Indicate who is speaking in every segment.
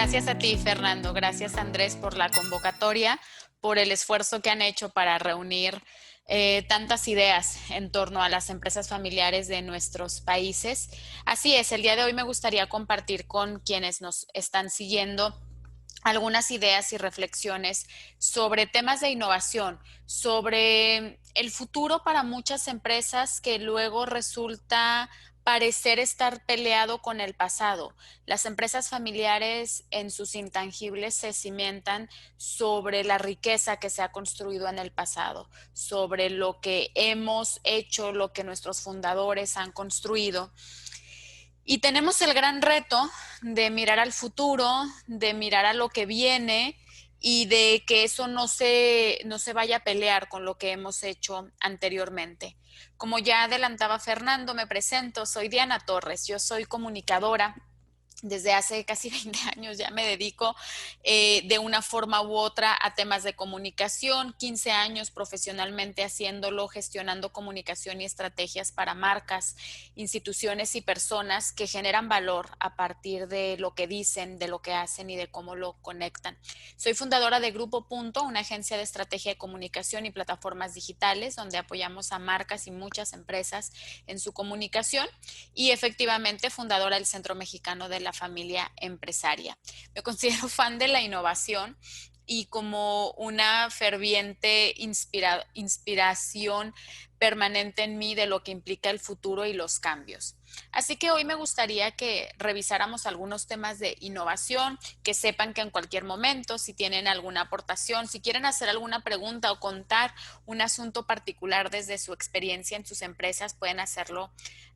Speaker 1: Gracias a ti, Fernando. Gracias, Andrés, por la convocatoria, por el esfuerzo que han hecho para reunir tantas ideas en torno a las empresas familiares de nuestros países. Así es, el día de hoy me gustaría compartir con quienes nos están siguiendo algunas ideas y reflexiones sobre temas de innovación, sobre el futuro para muchas empresas que luego resulta parecer estar peleado con el pasado. Las empresas familiares en sus intangibles se cimentan sobre la riqueza que se ha construido en el pasado, sobre lo que hemos hecho, lo que nuestros fundadores han construido. Y tenemos el gran reto de mirar al futuro, de mirar a lo que viene y de que eso no se vaya a pelear con lo que hemos hecho anteriormente. Como ya adelantaba Fernando, me presento, soy Diana Torres, yo soy comunicadora. Desde hace casi 20 años ya me dedico de una forma u otra a temas de comunicación, 15 años profesionalmente haciéndolo, gestionando comunicación y estrategias para marcas, instituciones y personas que generan valor a partir de lo que dicen, de lo que hacen y de cómo lo conectan. Soy fundadora de Grupo Punto, una agencia de estrategia de comunicación y plataformas digitales donde apoyamos a marcas y muchas empresas en su comunicación y efectivamente fundadora del Centro Mexicano de la Familia Empresaria. Me considero fan de la innovación y como una ferviente inspiración permanente en mí de lo que implica el futuro y los cambios. Así que hoy me gustaría que revisáramos algunos temas de innovación, que sepan que en cualquier momento, si tienen alguna aportación, si quieren hacer alguna pregunta o contar un asunto particular desde su experiencia en sus empresas, pueden hacerlo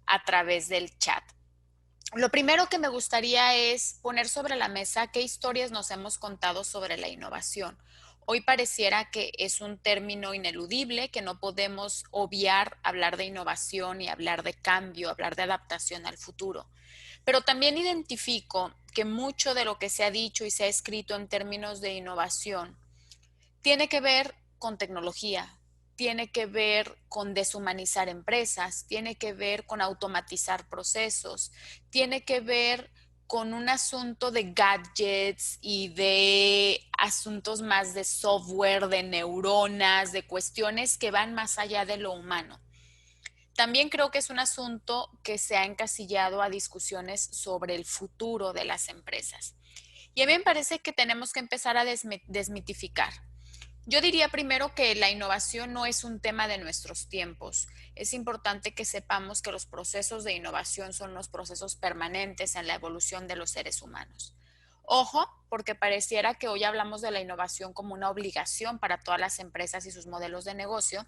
Speaker 1: a través del chat. Lo primero que me gustaría es poner sobre la mesa qué historias nos hemos contado sobre la innovación. Hoy pareciera que es un término ineludible, que no podemos obviar hablar de innovación y hablar de cambio, hablar de adaptación al futuro. Pero también identifico que mucho de lo que se ha dicho y se ha escrito en términos de innovación tiene que ver con tecnología, tiene que ver con deshumanizar empresas, tiene que ver con automatizar procesos, tiene que ver con un asunto de gadgets y de asuntos más de software, de neuronas, de cuestiones que van más allá de lo humano. También creo que es un asunto que se ha encasillado a discusiones sobre el futuro de las empresas. Y a mí me parece que tenemos que empezar a desmitificar. Yo diría primero que la innovación no es un tema de nuestros tiempos. Es importante que sepamos que los procesos de innovación son los procesos permanentes en la evolución de los seres humanos. Ojo, porque pareciera que hoy hablamos de la innovación como una obligación para todas las empresas y sus modelos de negocio,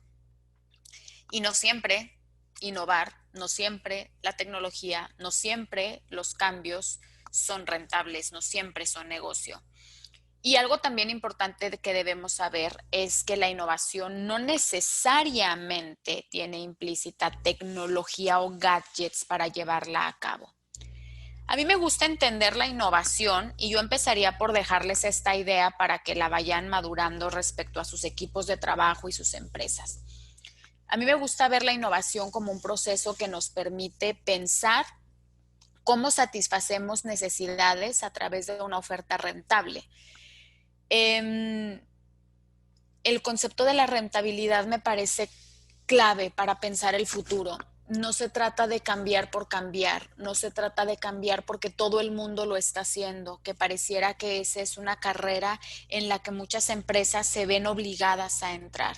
Speaker 1: y no siempre innovar, no siempre la tecnología, no siempre los cambios son rentables, no siempre son negocio. Y algo también importante que debemos saber es que la innovación no necesariamente tiene implícita tecnología o gadgets para llevarla a cabo. A mí me gusta entender la innovación y yo empezaría por dejarles esta idea para que la vayan madurando respecto a sus equipos de trabajo y sus empresas. A mí me gusta ver la innovación como un proceso que nos permite pensar cómo satisfacemos necesidades a través de una oferta rentable. El concepto de la rentabilidad me parece clave para pensar el futuro. No se trata de cambiar por cambiar, no se trata de cambiar porque todo el mundo lo está haciendo, que pareciera que esa es una carrera en la que muchas empresas se ven obligadas a entrar.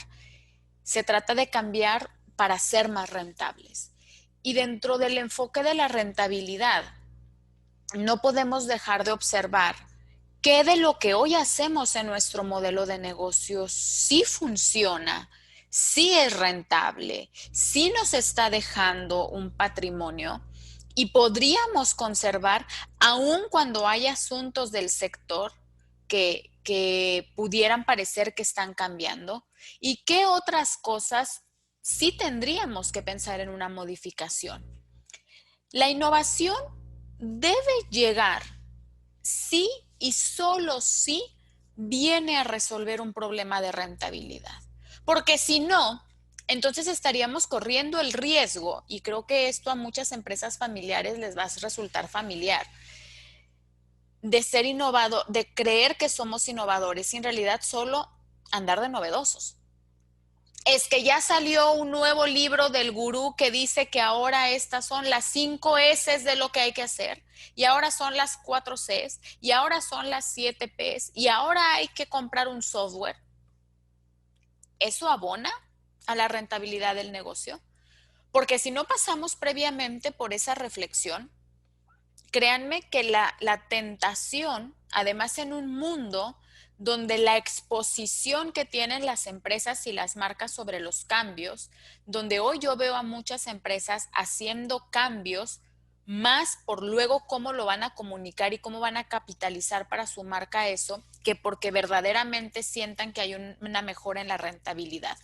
Speaker 1: Se trata de cambiar para ser más rentables. Y dentro del enfoque de la rentabilidad, no podemos dejar de observar qué de lo que hoy hacemos en nuestro modelo de negocio sí funciona, sí es rentable, sí nos está dejando un patrimonio y podríamos conservar aun cuando hay asuntos del sector que pudieran parecer que están cambiando y qué otras cosas sí tendríamos que pensar en una modificación. La innovación debe llegar sí y solo si viene a resolver un problema de rentabilidad. Porque si no, entonces estaríamos corriendo el riesgo, y creo que esto a muchas empresas familiares les va a resultar familiar, de ser innovador, de creer que somos innovadores y en realidad solo andar de novedosos. Es que ya salió un nuevo libro del gurú que dice que ahora estas son las 5 S de lo que hay que hacer, y ahora son las 4 Cs, y ahora son las 7 Ps, y ahora hay que comprar un software. ¿Eso abona a la rentabilidad del negocio? Porque si no pasamos previamente por esa reflexión, créanme que la tentación, además en un mundo donde la exposición que tienen las empresas y las marcas sobre los cambios, donde hoy yo veo a muchas empresas haciendo cambios más por luego cómo lo van a comunicar y cómo van a capitalizar para su marca eso, que porque verdaderamente sientan que hay una mejora en la rentabilidad.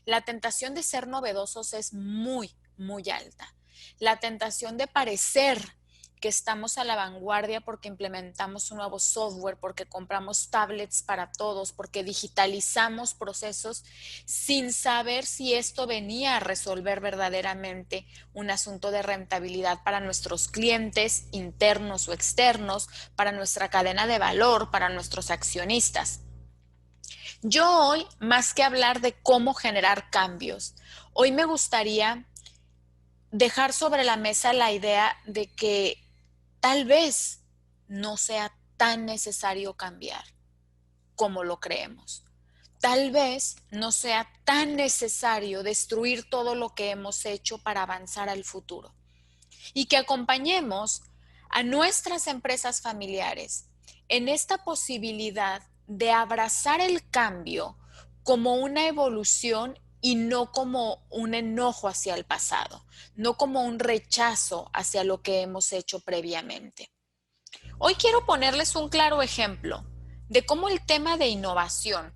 Speaker 1: La tentación de ser novedosos es muy, muy alta. La tentación de parecer que estamos a la vanguardia porque implementamos un nuevo software, porque compramos tablets para todos, porque digitalizamos procesos sin saber si esto venía a resolver verdaderamente un asunto de rentabilidad para nuestros clientes internos o externos, para nuestra cadena de valor, para nuestros accionistas. Yo hoy, más que hablar de cómo generar cambios, hoy me gustaría dejar sobre la mesa la idea de que tal vez no sea tan necesario cambiar como lo creemos. Tal vez no sea tan necesario destruir todo lo que hemos hecho para avanzar al futuro. Y que acompañemos a nuestras empresas familiares en esta posibilidad de abrazar el cambio como una evolución y no como un enojo hacia el pasado, no como un rechazo hacia lo que hemos hecho previamente. Hoy quiero ponerles un claro ejemplo de cómo el tema de innovación,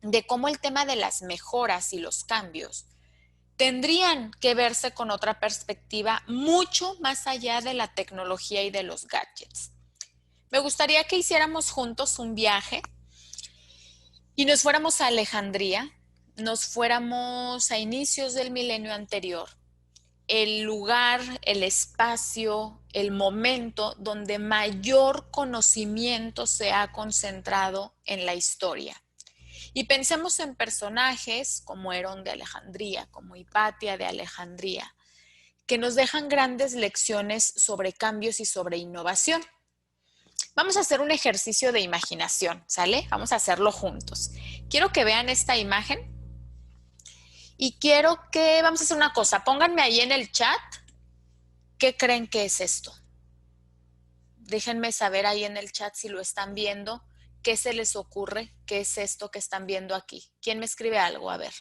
Speaker 1: de cómo el tema de las mejoras y los cambios tendrían que verse con otra perspectiva mucho más allá de la tecnología y de los gadgets. Me gustaría que hiciéramos juntos un viaje y nos fuéramos a Alejandría, nos fuéramos a inicios del milenio anterior, el lugar, el espacio, el momento donde mayor conocimiento se ha concentrado en la historia. Y pensemos en personajes como Herón de Alejandría, como Hipatia de Alejandría, que nos dejan grandes lecciones sobre cambios y sobre innovación. Vamos a hacer un ejercicio de imaginación, ¿sale? Vamos a hacerlo juntos. Quiero que vean esta imagen y quiero que, vamos a hacer una cosa, pónganme ahí en el chat qué creen que es esto. Déjenme saber ahí en el chat si lo están viendo, qué se les ocurre, qué es esto que están viendo aquí. ¿Quién me escribe algo? A ver,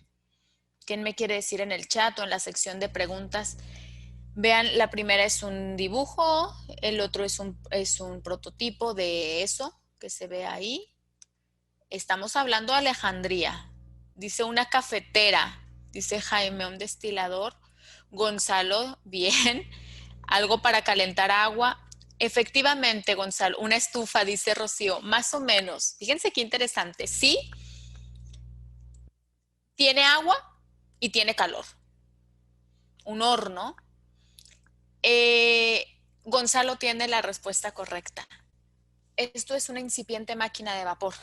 Speaker 1: ¿quién me quiere decir en el chat o en la sección de preguntas? Vean, la primera es un dibujo, el otro es un prototipo de eso que se ve ahí. Estamos hablando de Alejandría. Dice una cafetera, dice Jaime, un destilador. Gonzalo, bien. Algo para calentar agua. Efectivamente, Gonzalo, una estufa, dice Rocío, más o menos. Fíjense qué interesante. Sí, tiene agua y tiene calor. Un horno. Eh, Gonzalo tiene la respuesta correcta. Esto es una incipiente máquina de vapor.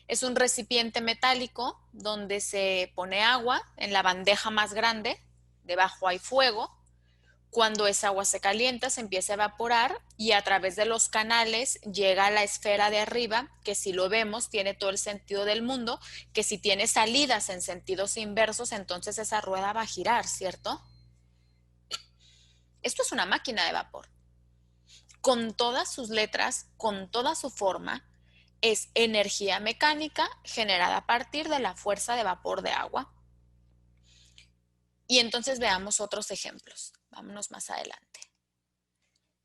Speaker 1: Es un recipiente metálico donde se pone agua en la bandeja más grande, debajo hay fuego. Cuando esa agua se calienta, se empieza a evaporar y a través de los canales llega a la esfera de arriba, que si lo vemos tiene todo el sentido del mundo, que si tiene salidas en sentidos inversos, entonces esa rueda va a girar, ¿cierto? Esto es una máquina de vapor. Con todas sus letras, con toda su forma, es energía mecánica generada a partir de la fuerza de vapor de agua. Y entonces veamos otros ejemplos. Vámonos más adelante.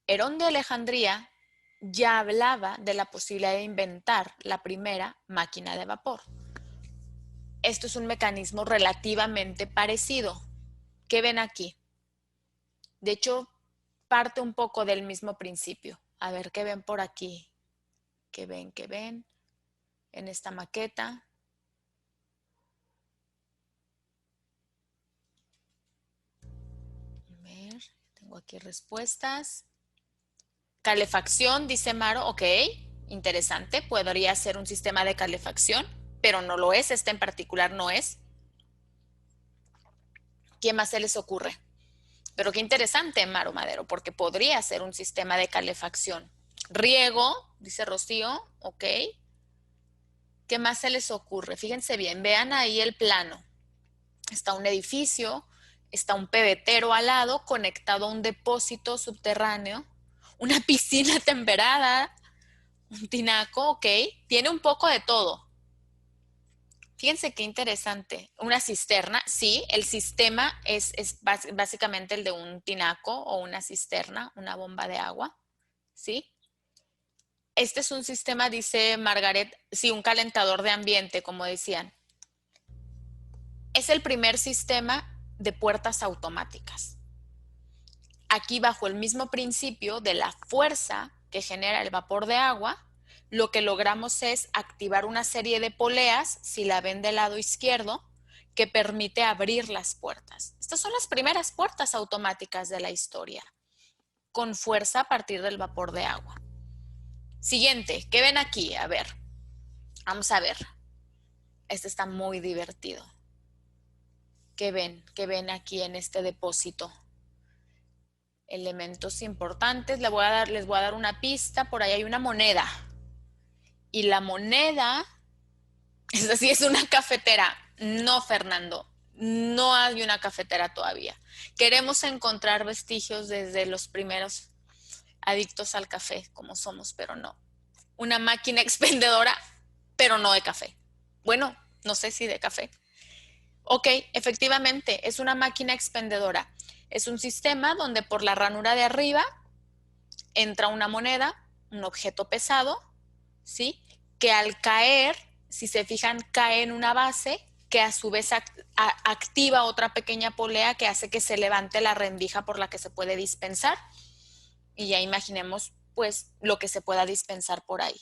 Speaker 1: Herón de Alejandría ya hablaba de la posibilidad de inventar la primera máquina de vapor. Esto es un mecanismo relativamente parecido. ¿Qué ven aquí? De hecho, parte un poco del mismo principio. A ver, ¿qué ven por aquí? ¿Qué ven en esta maqueta? A ver, tengo aquí respuestas. Calefacción, dice Maro, ok, interesante, podría ser un sistema de calefacción, pero no lo es, este en particular no es. ¿Qué más se les ocurre? Pero qué interesante, Maro Madero, porque podría ser un sistema de calefacción. Riego, dice Rocío, ok. ¿Qué más se les ocurre? Fíjense bien, vean ahí el plano. Está un edificio, está un pebetero al lado conectado a un depósito subterráneo, una piscina temperada, un tinaco, ok. Tiene un poco de todo. Fíjense qué interesante. Una cisterna, sí, el sistema es básicamente el de un tinaco o una cisterna, una bomba de agua, ¿sí? Este es un sistema, dice Margaret, sí, un calentador de ambiente, como decían. Es el primer sistema de puertas automáticas. Aquí, bajo el mismo principio de la fuerza que genera el vapor de agua, lo que logramos es activar una serie de poleas, si la ven del lado izquierdo, que permite abrir las puertas. Estas son las primeras puertas automáticas de la historia, con fuerza a partir del vapor de agua. Siguiente, ¿qué ven aquí? A ver, vamos a ver. Este está muy divertido. ¿Qué ven? ¿Qué ven aquí en este depósito? Elementos importantes. Les voy a dar una pista. Por ahí hay una moneda. Y la moneda, es así, es una cafetera. No, Fernando, no hay una cafetera todavía. Queremos encontrar vestigios desde los primeros adictos al café, como somos, pero no. Una máquina expendedora, pero no de café. Bueno, no sé si de café. Ok, efectivamente, es una máquina expendedora. Es un sistema donde por la ranura de arriba entra una moneda, un objeto pesado, ¿sí? Que al caer, si se fijan, cae en una base que a su vez activa otra pequeña polea que hace que se levante la rendija por la que se puede dispensar. Y ya imaginemos, pues, lo que se pueda dispensar por ahí.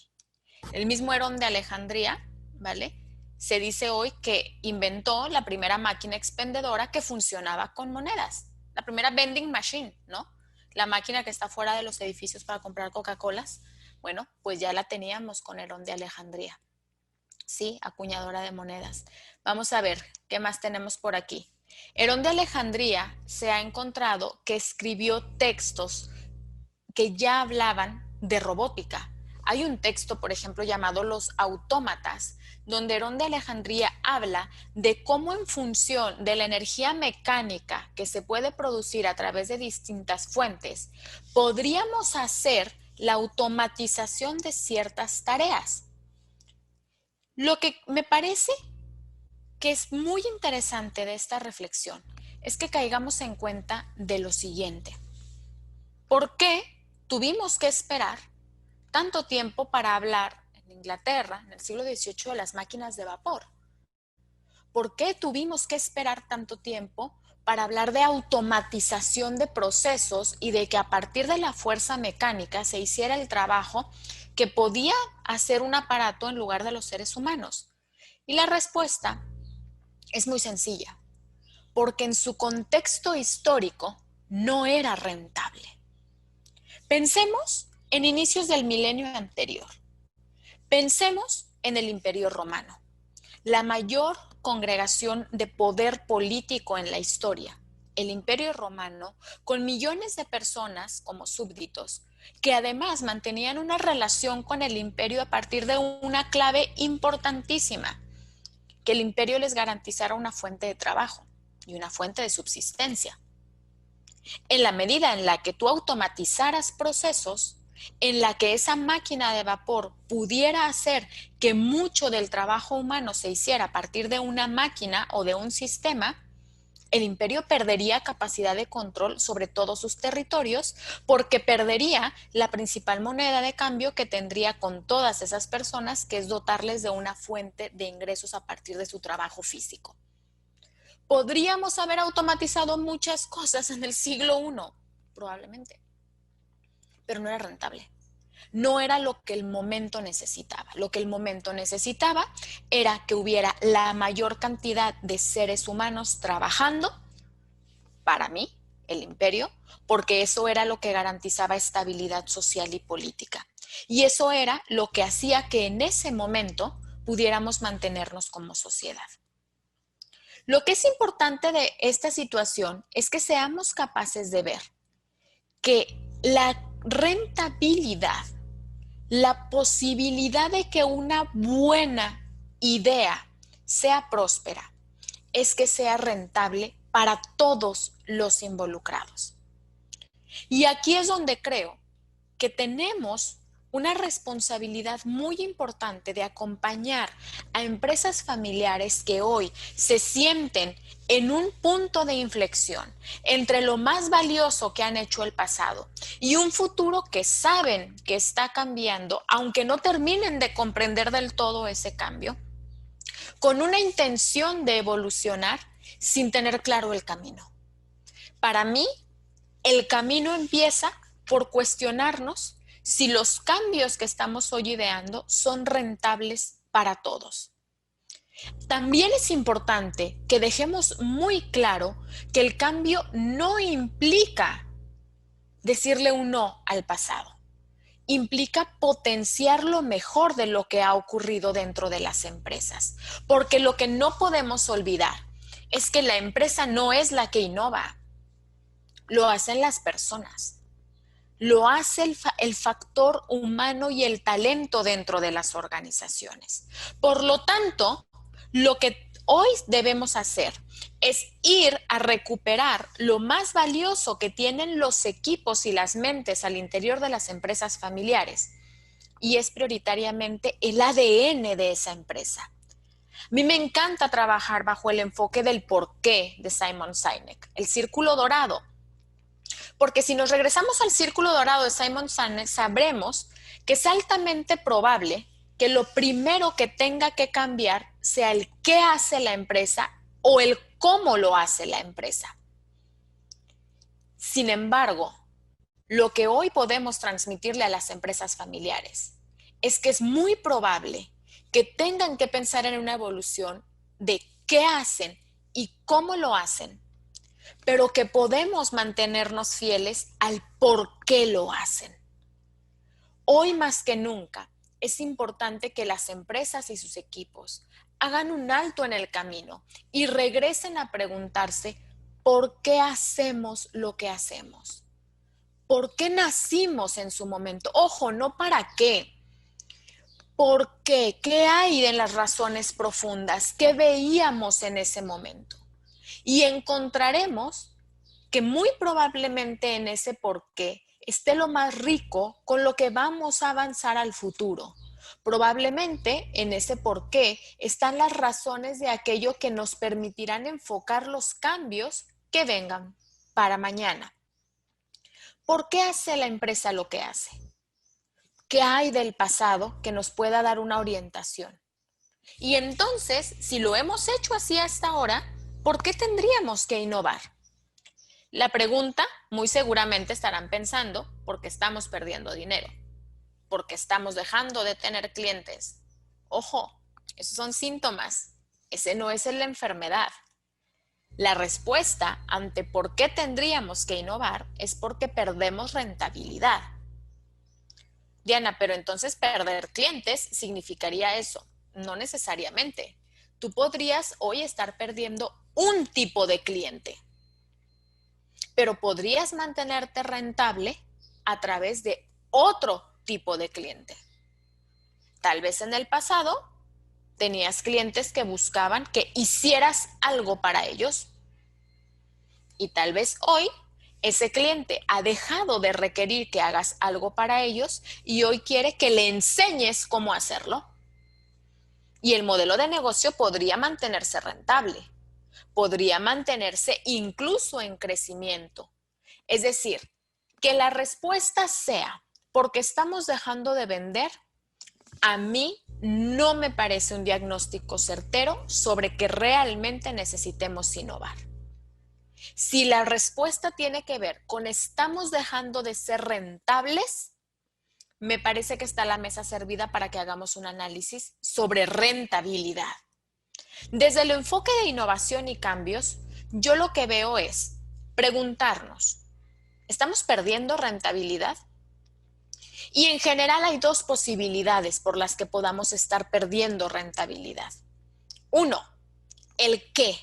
Speaker 1: El mismo Herón de Alejandría, ¿vale? Se dice hoy que inventó la primera máquina expendedora que funcionaba con monedas. La primera vending machine, ¿no? La máquina que está fuera de los edificios para comprar Coca-Colas. Bueno, pues ya la teníamos con Herón de Alejandría. Sí, acuñadora de monedas. Vamos a ver, ¿qué más tenemos por aquí? Herón de Alejandría se ha encontrado que escribió textos que ya hablaban de robótica. Hay un texto, por ejemplo, llamado Los Autómatas, donde Herón de Alejandría habla de cómo en función de la energía mecánica que se puede producir a través de distintas fuentes, podríamos hacer la automatización de ciertas tareas. Lo que me parece que es muy interesante de esta reflexión es que caigamos en cuenta de lo siguiente. ¿Por qué tuvimos que esperar tanto tiempo para hablar en Inglaterra, en el siglo XVIII, de las máquinas de vapor? ¿Por qué tuvimos que esperar tanto tiempo para hablar de automatización de procesos y de que a partir de la fuerza mecánica se hiciera el trabajo que podía hacer un aparato en lugar de los seres humanos? Y la respuesta es muy sencilla, porque en su contexto histórico no era rentable. Pensemos en inicios del milenio anterior. Pensemos en el Imperio Romano, la mayor congregación de poder político en la historia. El Imperio Romano, con millones de personas como súbditos, que además mantenían una relación con el imperio a partir de una clave importantísima, que el imperio les garantizara una fuente de trabajo y una fuente de subsistencia. En la medida en la que tú automatizaras procesos, en la que esa máquina de vapor pudiera hacer que mucho del trabajo humano se hiciera a partir de una máquina o de un sistema, el imperio perdería capacidad de control sobre todos sus territorios porque perdería la principal moneda de cambio que tendría con todas esas personas, que es dotarles de una fuente de ingresos a partir de su trabajo físico. ¿Podríamos haber automatizado muchas cosas en el siglo I? Probablemente, pero no era rentable. No era lo que el momento necesitaba. Lo que el momento necesitaba era que hubiera la mayor cantidad de seres humanos trabajando para mí el imperio, porque eso era lo que garantizaba estabilidad social y política. Y eso era lo que hacía que en ese momento pudiéramos mantenernos como sociedad. Lo que es importante de esta situación es que seamos capaces de ver que la rentabilidad, la posibilidad de que una buena idea sea próspera, es que sea rentable para todos los involucrados. Y aquí es donde creo que tenemos una responsabilidad muy importante de acompañar a empresas familiares que hoy se sienten en un punto de inflexión entre lo más valioso que han hecho el pasado y un futuro que saben que está cambiando, aunque no terminen de comprender del todo ese cambio, con una intención de evolucionar sin tener claro el camino. Para mí, el camino empieza por cuestionarnos si los cambios que estamos hoy ideando son rentables para todos. También es importante que dejemos muy claro que el cambio no implica decirle un no al pasado. Implica potenciar lo mejor de lo que ha ocurrido dentro de las empresas. Porque lo que no podemos olvidar es que la empresa no es la que innova, lo hacen las personas. Lo hace el factor humano y el talento dentro de las organizaciones. Por lo tanto, lo que hoy debemos hacer es ir a recuperar lo más valioso que tienen los equipos y las mentes al interior de las empresas familiares, y es prioritariamente el ADN de esa empresa. A mí me encanta trabajar bajo el enfoque del porqué de Simon Sinek, el círculo dorado. Porque si nos regresamos al círculo dorado de Simon Sinek, sabremos que es altamente probable que lo primero que tenga que cambiar sea el qué hace la empresa o el cómo lo hace la empresa. Sin embargo, lo que hoy podemos transmitirle a las empresas familiares es que es muy probable que tengan que pensar en una evolución de qué hacen y cómo lo hacen, pero que podemos mantenernos fieles al por qué lo hacen. Hoy más que nunca es importante que las empresas y sus equipos hagan un alto en el camino y regresen a preguntarse por qué hacemos lo que hacemos. ¿Por qué nacimos en su momento? Ojo, no para qué. ¿Por qué? ¿Qué hay en las razones profundas? ¿Qué veíamos en ese momento? Y encontraremos que muy probablemente en ese por qué esté lo más rico con lo que vamos a avanzar al futuro. Probablemente en ese por qué están las razones de aquello que nos permitirán enfocar los cambios que vengan para mañana. ¿Por qué hace la empresa lo que hace? ¿Qué hay del pasado que nos pueda dar una orientación? Y entonces, si lo hemos hecho así hasta ahora, ¿por qué tendríamos que innovar? La pregunta, muy seguramente estarán pensando, porque estamos perdiendo dinero, porque estamos dejando de tener clientes. Ojo, esos son síntomas. Ese no es la enfermedad. La respuesta ante por qué tendríamos que innovar es porque perdemos rentabilidad. Diana, pero entonces perder clientes significaría eso. No necesariamente. Tú podrías hoy estar perdiendo un tipo de cliente, pero podrías mantenerte rentable a través de otro tipo de cliente. Tal vez en el pasado tenías clientes que buscaban que hicieras algo para ellos y tal vez hoy ese cliente ha dejado de requerir que hagas algo para ellos y hoy quiere que le enseñes cómo hacerlo. Y el modelo de negocio podría mantenerse rentable, podría mantenerse incluso en crecimiento. Es decir, que la respuesta sea porque estamos dejando de vender, a mí no me parece un diagnóstico certero sobre que realmente necesitemos innovar. Si la respuesta tiene que ver con estamos dejando de ser rentables, me parece que está la mesa servida para que hagamos un análisis sobre rentabilidad. Desde el enfoque de innovación y cambios, yo lo que veo es preguntarnos, ¿estamos perdiendo rentabilidad? Y en general hay dos posibilidades por las que podamos estar perdiendo rentabilidad. Uno, el qué.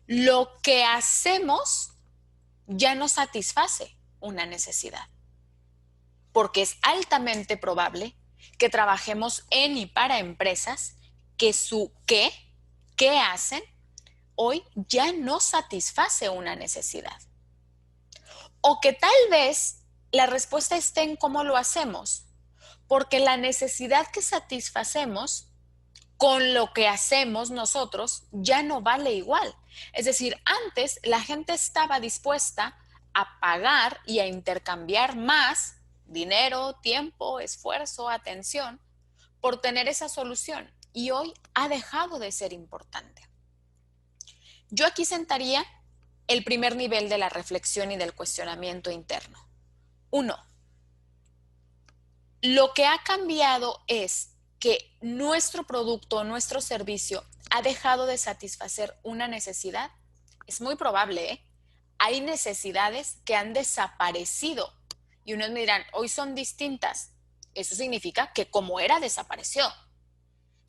Speaker 1: Lo que hacemos ya no satisface una necesidad, porque es altamente probable que trabajemos en y para empresas que su qué hacen, hoy ya no satisface una necesidad. O que tal vez la respuesta esté en cómo lo hacemos, porque la necesidad que satisfacemos con lo que hacemos nosotros ya no vale igual. Es decir, antes la gente estaba dispuesta a pagar y a intercambiar más dinero, tiempo, esfuerzo, atención por tener esa solución, y hoy ha dejado de ser importante. Yo aquí sentaría el primer nivel de la reflexión y del cuestionamiento interno. Uno, lo que ha cambiado es que nuestro producto, nuestro servicio ha dejado de satisfacer una necesidad. Es muy probable, ¿eh? Hay necesidades que han desaparecido y unos me dirán, hoy son distintas. Eso significa que como era, desapareció.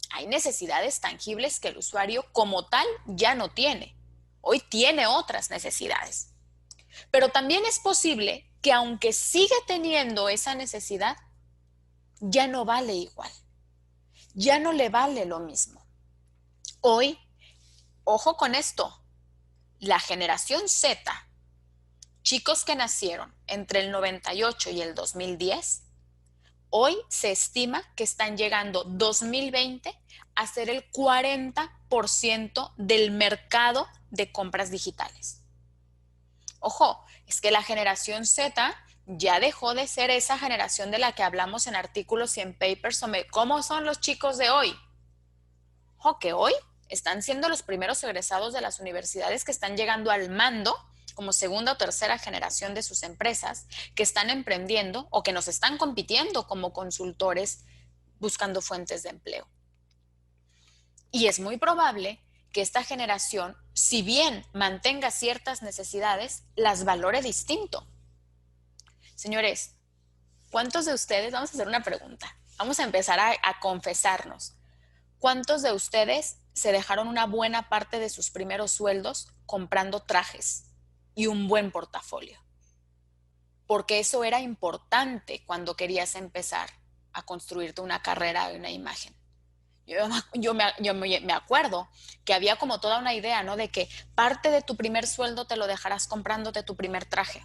Speaker 1: Hay necesidades tangibles que el usuario como tal ya no tiene. Hoy tiene otras necesidades. Pero también es posible que aunque siga teniendo esa necesidad, ya no vale igual. Ya no le vale lo mismo. Hoy, ojo con esto, la generación Z, chicos que nacieron entre el 98 y el 2010, hoy se estima que están llegando 2020 a ser el 40% del mercado de compras digitales. Ojo, es que la generación Z ya dejó de ser esa generación de la que hablamos en artículos y en papers sobre cómo son los chicos de hoy. Ojo, que hoy están siendo los primeros egresados de las universidades que están llegando al mando como segunda o tercera generación de sus empresas, que están emprendiendo o que nos están compitiendo como consultores buscando fuentes de empleo. Y es muy probable que esta generación, si bien mantenga ciertas necesidades, las valore distinto. Señores, ¿cuántos de ustedes, vamos a hacer una pregunta, vamos a empezar a confesarnos, ¿cuántos de ustedes se dejaron una buena parte de sus primeros sueldos comprando trajes y un buen portafolio? Porque eso era importante cuando querías empezar a construirte una carrera y una imagen. Yo me acuerdo que había como toda una idea, ¿no? De que parte de tu primer sueldo te lo dejarás comprándote tu primer traje.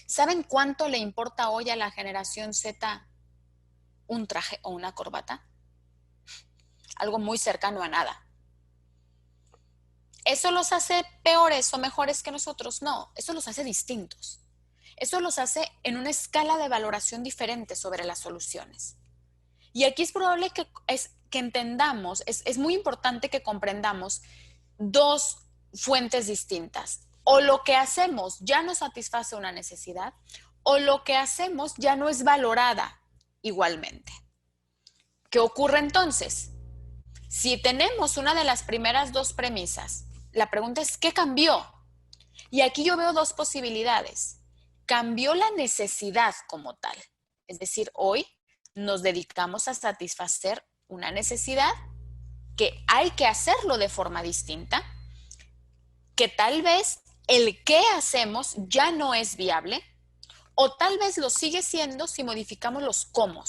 Speaker 1: ¿Saben cuánto le importa hoy a la generación Z un traje o una corbata? Algo muy cercano a nada. ¿Eso los hace peores o mejores que nosotros? No, eso los hace distintos. Eso los hace en una escala de valoración diferente sobre las soluciones. Y aquí es probable que entendamos, es muy importante que comprendamos dos fuentes distintas. O lo que hacemos ya no satisface una necesidad, o lo que hacemos ya no es valorada igualmente. ¿Qué ocurre entonces? Si tenemos una de las primeras dos premisas, la pregunta es, ¿qué cambió? Y aquí yo veo dos posibilidades. Cambió la necesidad como tal. Es decir, hoy nos dedicamos a satisfacer una necesidad que hay que hacerlo de forma distinta, que tal vez el qué hacemos ya no es viable, o tal vez lo sigue siendo si modificamos los cómo.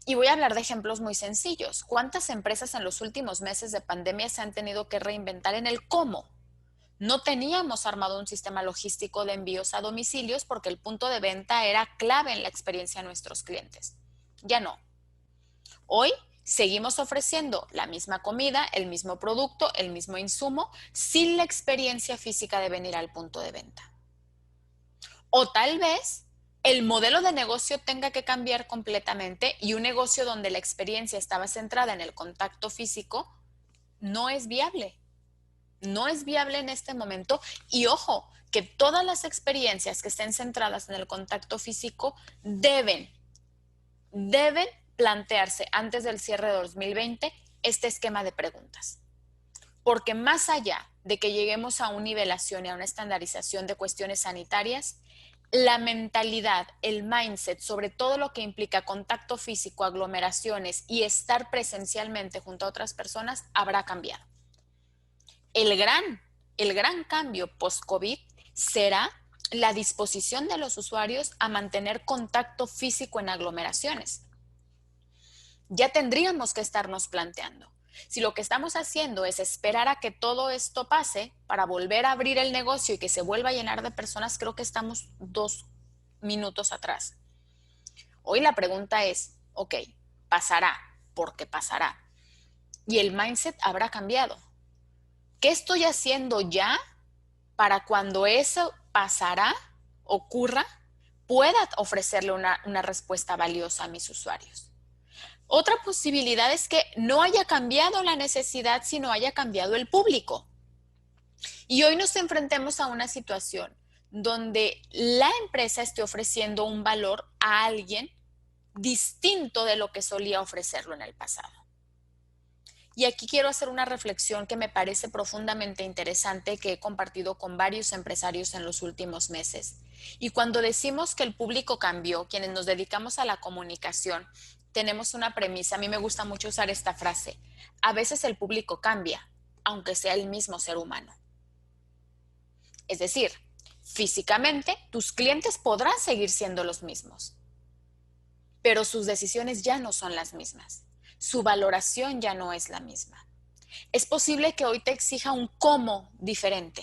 Speaker 1: Y voy a hablar de ejemplos muy sencillos. ¿Cuántas empresas en los últimos meses de pandemia se han tenido que reinventar en el cómo? No teníamos armado un sistema logístico de envíos a domicilios porque el punto de venta era clave en la experiencia de nuestros clientes. Ya no. Hoy seguimos ofreciendo la misma comida, el mismo producto, el mismo insumo, sin la experiencia física de venir al punto de venta. O tal vez el modelo de negocio tenga que cambiar completamente y un negocio donde la experiencia estaba centrada en el contacto físico no es viable. No es viable en este momento. Y ojo, que todas las experiencias que estén centradas en el contacto físico deben plantearse antes del cierre de 2020 este esquema de preguntas. Porque más allá de que lleguemos a una nivelación y a una estandarización de cuestiones sanitarias, la mentalidad, el mindset, sobre todo lo que implica contacto físico, aglomeraciones y estar presencialmente junto a otras personas, habrá cambiado. El gran cambio post-COVID será la disposición de los usuarios a mantener contacto físico en aglomeraciones. Ya tendríamos que estarnos planteando. Si lo que estamos haciendo es esperar a que todo esto pase para volver a abrir el negocio y que se vuelva a llenar de personas, creo que estamos 2 minutos atrás. Hoy la pregunta es, ok, pasará, porque pasará. Y el mindset habrá cambiado. ¿Qué estoy haciendo ya para cuando eso pasará, ocurra, pueda ofrecerle una respuesta valiosa a mis usuarios? Otra posibilidad es que no haya cambiado la necesidad, sino haya cambiado el público. Y hoy nos enfrentemos a una situación donde la empresa esté ofreciendo un valor a alguien distinto de lo que solía ofrecerlo en el pasado. Y aquí quiero hacer una reflexión que me parece profundamente interesante, que he compartido con varios empresarios en los últimos meses. Y cuando decimos que el público cambió, quienes nos dedicamos a la comunicación, tenemos una premisa. A mí me gusta mucho usar esta frase. A veces el público cambia, aunque sea el mismo ser humano. Es decir, físicamente tus clientes podrán seguir siendo los mismos, pero sus decisiones ya no son las mismas. Su valoración ya no es la misma. Es posible que hoy te exija un cómo diferente.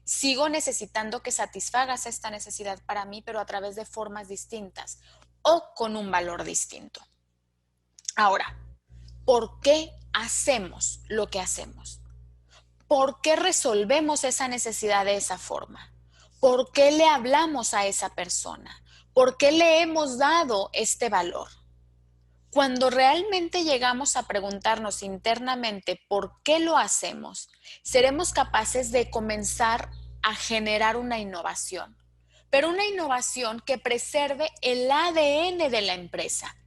Speaker 1: Sigo necesitando que satisfagas esta necesidad para mí, pero a través de formas distintas o con un valor distinto. Ahora, ¿por qué hacemos lo que hacemos? ¿Por qué resolvemos esa necesidad de esa forma? ¿Por qué le hablamos a esa persona? ¿Por qué le hemos dado este valor? Cuando realmente llegamos a preguntarnos internamente por qué lo hacemos, seremos capaces de comenzar a generar una innovación, pero una innovación que preserve el ADN de la empresa.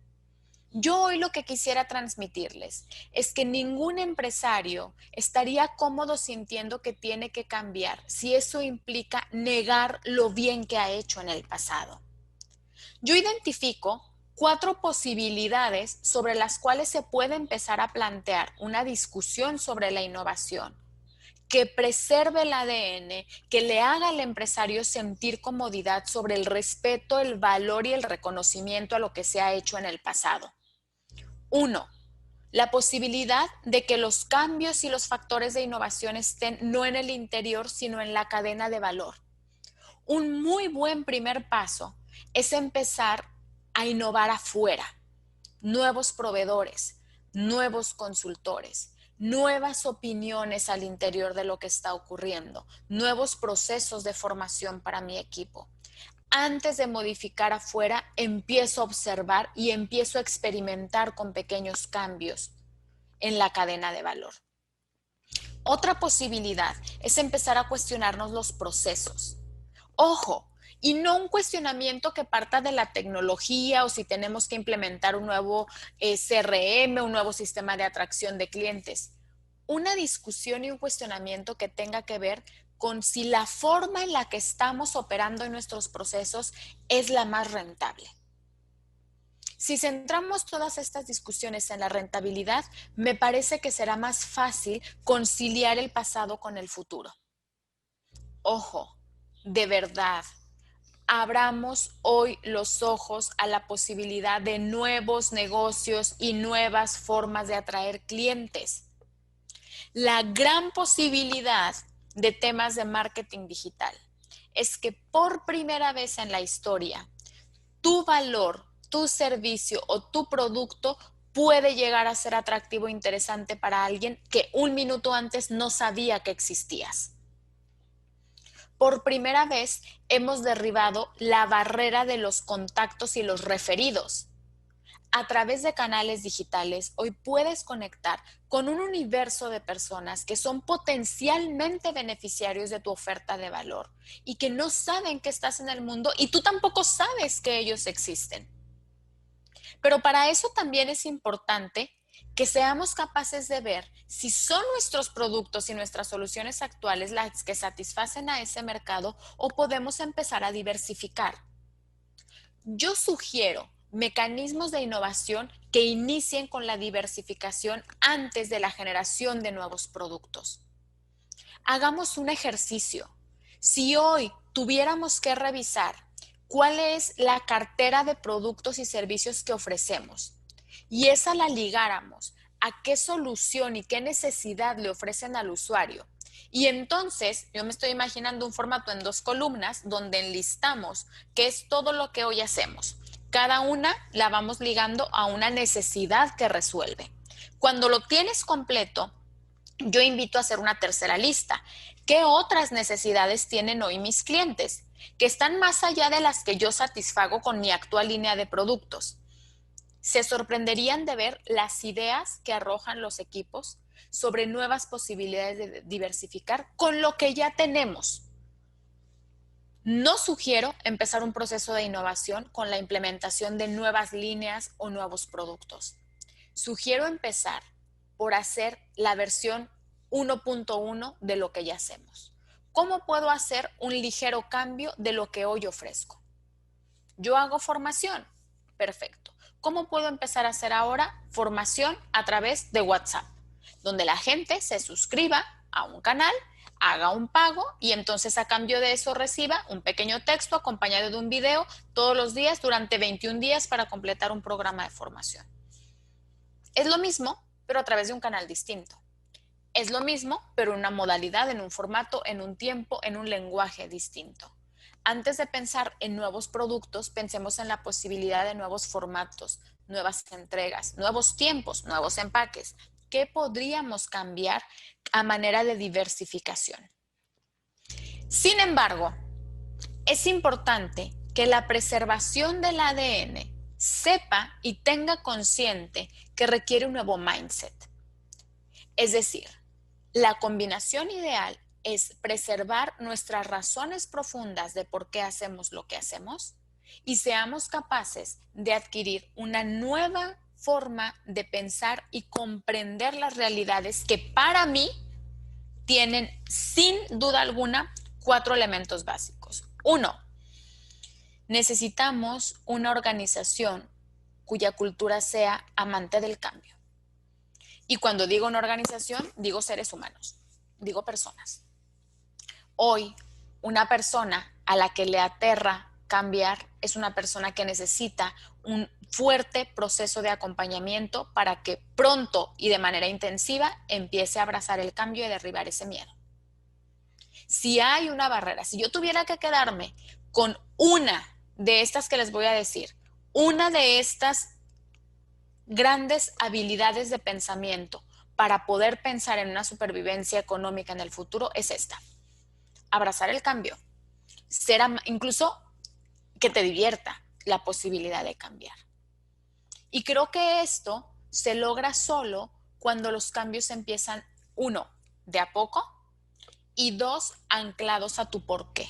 Speaker 1: Yo hoy lo que quisiera transmitirles es que ningún empresario estaría cómodo sintiendo que tiene que cambiar si eso implica negar lo bien que ha hecho en el pasado. Yo identifico 4 posibilidades sobre las cuales se puede empezar a plantear una discusión sobre la innovación que preserve el ADN, que le haga al empresario sentir comodidad sobre el respeto, el valor y el reconocimiento a lo que se ha hecho en el pasado. 1. La posibilidad de que los cambios y los factores de innovación estén no en el interior, sino en la cadena de valor. Un muy buen primer paso es empezar a innovar afuera, nuevos proveedores, nuevos consultores, nuevas opiniones al interior de lo que está ocurriendo, nuevos procesos de formación para mi equipo. Antes de modificar afuera, empiezo a observar y empiezo a experimentar con pequeños cambios en la cadena de valor. Otra posibilidad es empezar a cuestionarnos los procesos. Ojo, y no un cuestionamiento que parta de la tecnología o si tenemos que implementar un nuevo CRM, un nuevo sistema de atracción de clientes. Una discusión y un cuestionamiento que tenga que ver con si la forma en la que estamos operando en nuestros procesos es la más rentable. Si centramos todas estas discusiones en la rentabilidad, me parece que será más fácil conciliar el pasado con el futuro. Ojo, de verdad, abramos hoy los ojos a la posibilidad de nuevos negocios y nuevas formas de atraer clientes. La gran posibilidad de temas de marketing digital es que por primera vez en la historia, tu valor, tu servicio o tu producto puede llegar a ser atractivo e interesante para alguien que un minuto antes no sabía que existías. Por primera vez hemos derribado la barrera de los contactos y los referidos. A través de canales digitales, hoy puedes conectar con un universo de personas que son potencialmente beneficiarios de tu oferta de valor y que no saben que estás en el mundo y tú tampoco sabes que ellos existen. Pero para eso también es importante que seamos capaces de ver si son nuestros productos y nuestras soluciones actuales las que satisfacen a ese mercado o podemos empezar a diversificar. Yo sugiero mecanismos de innovación que inicien con la diversificación antes de la generación de nuevos productos. Hagamos un ejercicio. Si hoy tuviéramos que revisar cuál es la cartera de productos y servicios que ofrecemos y esa la ligáramos a qué solución y qué necesidad le ofrecen al usuario, y entonces yo me estoy imaginando un formato en 2 columnas donde enlistamos qué es todo lo que hoy hacemos. Cada una la vamos ligando a una necesidad que resuelve. Cuando lo tienes completo, yo invito a hacer una tercera lista. ¿Qué otras necesidades tienen hoy mis clientes? Que están más allá de las que yo satisfago con mi actual línea de productos. Se sorprenderían de ver las ideas que arrojan los equipos sobre nuevas posibilidades de diversificar con lo que ya tenemos. No sugiero empezar un proceso de innovación con la implementación de nuevas líneas o nuevos productos. Sugiero empezar por hacer la versión 1.1 de lo que ya hacemos. ¿Cómo puedo hacer un ligero cambio de lo que hoy ofrezco? Yo hago formación. Perfecto. ¿Cómo puedo empezar a hacer ahora formación a través de WhatsApp? Donde la gente se suscriba a un canal, haga un pago y entonces a cambio de eso reciba un pequeño texto acompañado de un video todos los días durante 21 días para completar un programa de formación. Es lo mismo, pero a través de un canal distinto. Es lo mismo, pero en una modalidad, en un formato, en un tiempo, en un lenguaje distinto. Antes de pensar en nuevos productos, pensemos en la posibilidad de nuevos formatos, nuevas entregas, nuevos tiempos, nuevos empaques. ¿Qué podríamos cambiar a manera de diversificación? Sin embargo, es importante que la preservación del ADN sepa y tenga consciente que requiere un nuevo mindset. Es decir, la combinación ideal es preservar nuestras razones profundas de por qué hacemos lo que hacemos y seamos capaces de adquirir una nueva forma de pensar y comprender las realidades que para mí tienen sin duda alguna 4 elementos básicos. 1. Necesitamos una organización cuya cultura sea amante del cambio. Y cuando digo una organización, digo seres humanos, digo personas. Hoy, una persona a la que le aterra cambiar es una persona que necesita un fuerte proceso de acompañamiento para que pronto y de manera intensiva empiece a abrazar el cambio y derribar ese miedo. Si hay una barrera, si yo tuviera que quedarme con una de estas que les voy a decir, una de estas grandes habilidades de pensamiento para poder pensar en una supervivencia económica en el futuro, es esta: abrazar el cambio, incluso que te divierta la posibilidad de cambiar. Y creo que esto se logra solo cuando los cambios empiezan, 1, de a poco, y 2, anclados a tu porqué.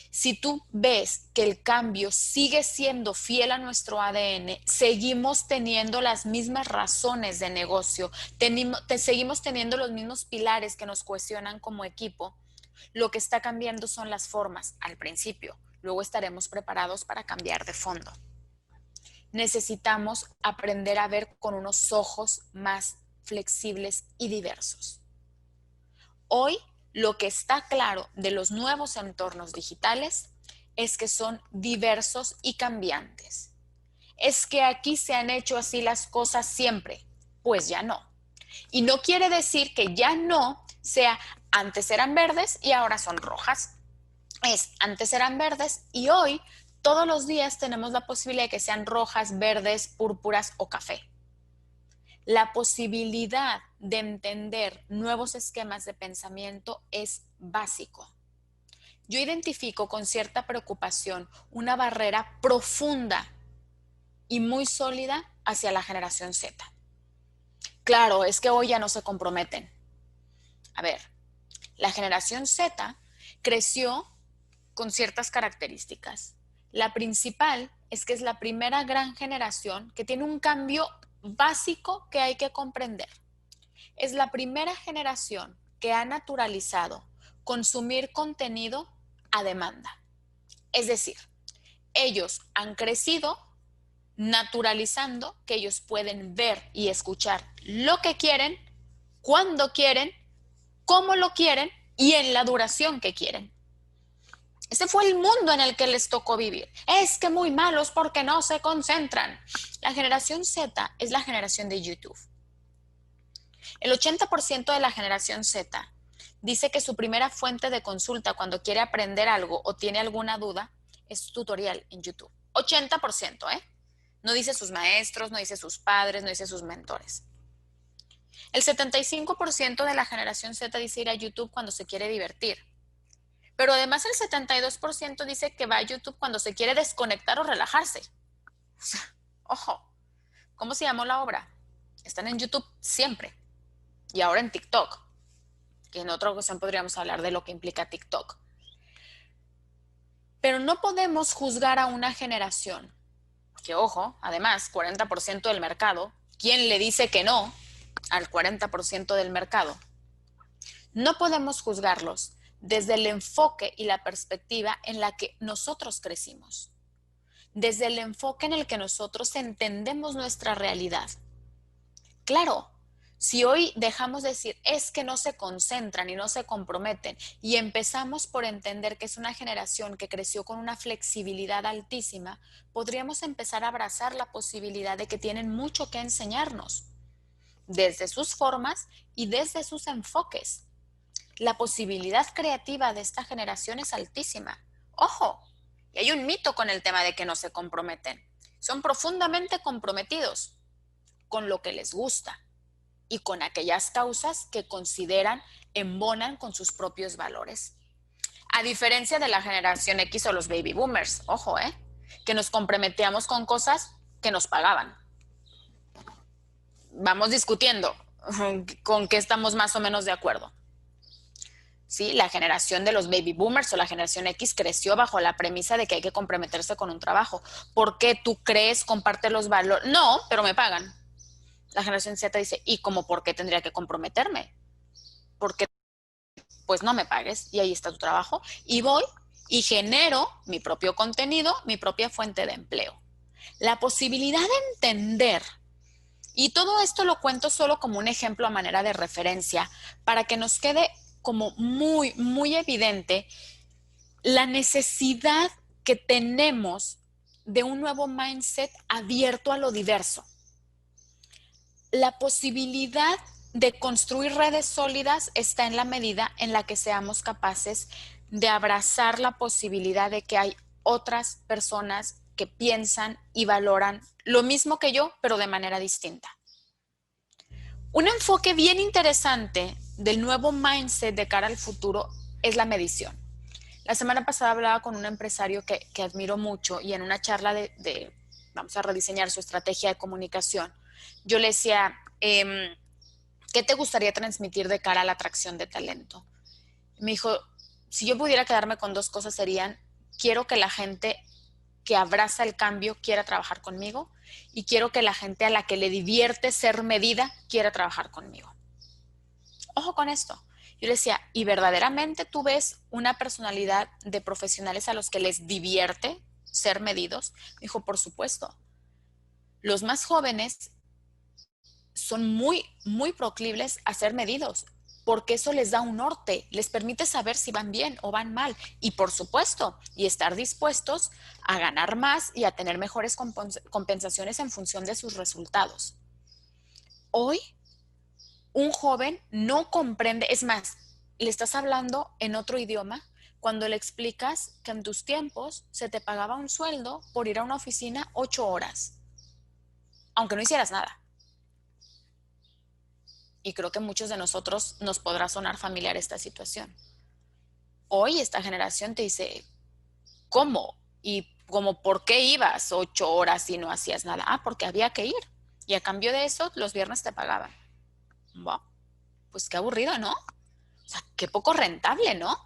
Speaker 1: Si tú ves que el cambio sigue siendo fiel a nuestro ADN, seguimos teniendo las mismas razones de negocio, seguimos teniendo los mismos pilares que nos cohesionan como equipo, lo que está cambiando son las formas al principio, luego estaremos preparados para cambiar de fondo. Necesitamos aprender a ver con unos ojos más flexibles y diversos. Hoy, lo que está claro de los nuevos entornos digitales es que son diversos y cambiantes. ¿Es que aquí se han hecho así las cosas siempre? Pues ya no. Y no quiere decir que ya no sea antes eran verdes y ahora son rojas. Es antes eran verdes y hoy todos los días tenemos la posibilidad de que sean rojas, verdes, púrpuras o café. La posibilidad de entender nuevos esquemas de pensamiento es básico. Yo identifico con cierta preocupación una barrera profunda y muy sólida hacia la generación Z. Claro, es que hoy ya no se comprometen. A ver, la generación Z creció con ciertas características. La principal es que es la primera gran generación que tiene un cambio básico que hay que comprender. Es la primera generación que ha naturalizado consumir contenido a demanda. Es decir, ellos han crecido naturalizando que ellos pueden ver y escuchar lo que quieren, cuando quieren, cómo lo quieren y en la duración que quieren. Ese fue el mundo en el que les tocó vivir. Es que muy malos porque no se concentran. La generación Z es la generación de YouTube. El 80% de la generación Z dice que su primera fuente de consulta cuando quiere aprender algo o tiene alguna duda es tutorial en YouTube. 80%, ¿eh? No dice sus maestros, no dice sus padres, no dice sus mentores. El 75% de la generación Z dice ir a YouTube cuando se quiere divertir. Pero además el 72% dice que va a YouTube cuando se quiere desconectar o relajarse. O sea, ojo, ¿cómo se llamó la obra? Están en YouTube siempre. Y ahora en TikTok, que en otra ocasión podríamos hablar de lo que implica TikTok. Pero no podemos juzgar a una generación, que ojo, además, 40% del mercado, ¿quién le dice que no al 40% del mercado? No podemos juzgarlos desde el enfoque y la perspectiva en la que nosotros crecimos, desde el enfoque en el que nosotros entendemos nuestra realidad. Claro, si hoy dejamos de decir es que no se concentran y no se comprometen y empezamos por entender que es una generación que creció con una flexibilidad altísima, podríamos empezar a abrazar la posibilidad de que tienen mucho que enseñarnos, desde sus formas y desde sus enfoques. La posibilidad creativa de esta generación es altísima. Ojo, y hay un mito con el tema de que no se comprometen. Son profundamente comprometidos con lo que les gusta y con aquellas causas que consideran embonan con sus propios valores. A diferencia de la generación X o los baby boomers, ojo, que nos comprometíamos con cosas que nos pagaban. Vamos discutiendo con qué estamos más o menos de acuerdo. ¿Sí? La generación de los baby boomers o la generación X creció bajo la premisa de que hay que comprometerse con un trabajo. ¿Por qué tú crees, comparte los valores? No, pero me pagan. La generación Z dice, ¿y cómo por qué tendría que comprometerme? Porque pues no me pagues y ahí está tu trabajo y voy y genero mi propio contenido, mi propia fuente de empleo. La posibilidad de entender, y todo esto lo cuento solo como un ejemplo a manera de referencia, para que nos quede como muy, muy evidente la necesidad que tenemos de un nuevo mindset abierto a lo diverso. La posibilidad de construir redes sólidas está en la medida en la que seamos capaces de abrazar la posibilidad de que hay otras personas que piensan y valoran lo mismo que yo, pero de manera distinta. Un enfoque bien interesante del nuevo mindset de cara al futuro es la medición. La semana pasada hablaba con un empresario que admiro mucho y en una charla de vamos a rediseñar su estrategia de comunicación, yo le decía, ¿qué te gustaría transmitir de cara a la atracción de talento? Me dijo, si yo pudiera quedarme con dos cosas serían, quiero que la gente que abraza el cambio quiera trabajar conmigo y quiero que la gente a la que le divierte ser medida quiera trabajar conmigo. Ojo con esto. Yo le decía, ¿y verdaderamente tú ves una personalidad de profesionales a los que les divierte ser medidos? Me dijo, por supuesto. Los más jóvenes son muy, muy proclives a ser medidos, porque eso les da un norte, les permite saber si van bien o van mal. Y por supuesto, y estar dispuestos a ganar más y a tener mejores compensaciones en función de sus resultados. Hoy, un joven no comprende, es más, le estás hablando en otro idioma cuando le explicas que en tus tiempos se te pagaba un sueldo por ir a una oficina 8 horas, aunque no hicieras nada. Y creo que muchos de nosotros nos podrá sonar familiar esta situación. Hoy esta generación te dice, ¿cómo? Y como, ¿por qué ibas 8 horas y no hacías nada? Ah, porque había que ir. Y a cambio de eso, los viernes te pagaban. Wow, pues qué aburrido, ¿no? O sea, qué poco rentable, ¿no?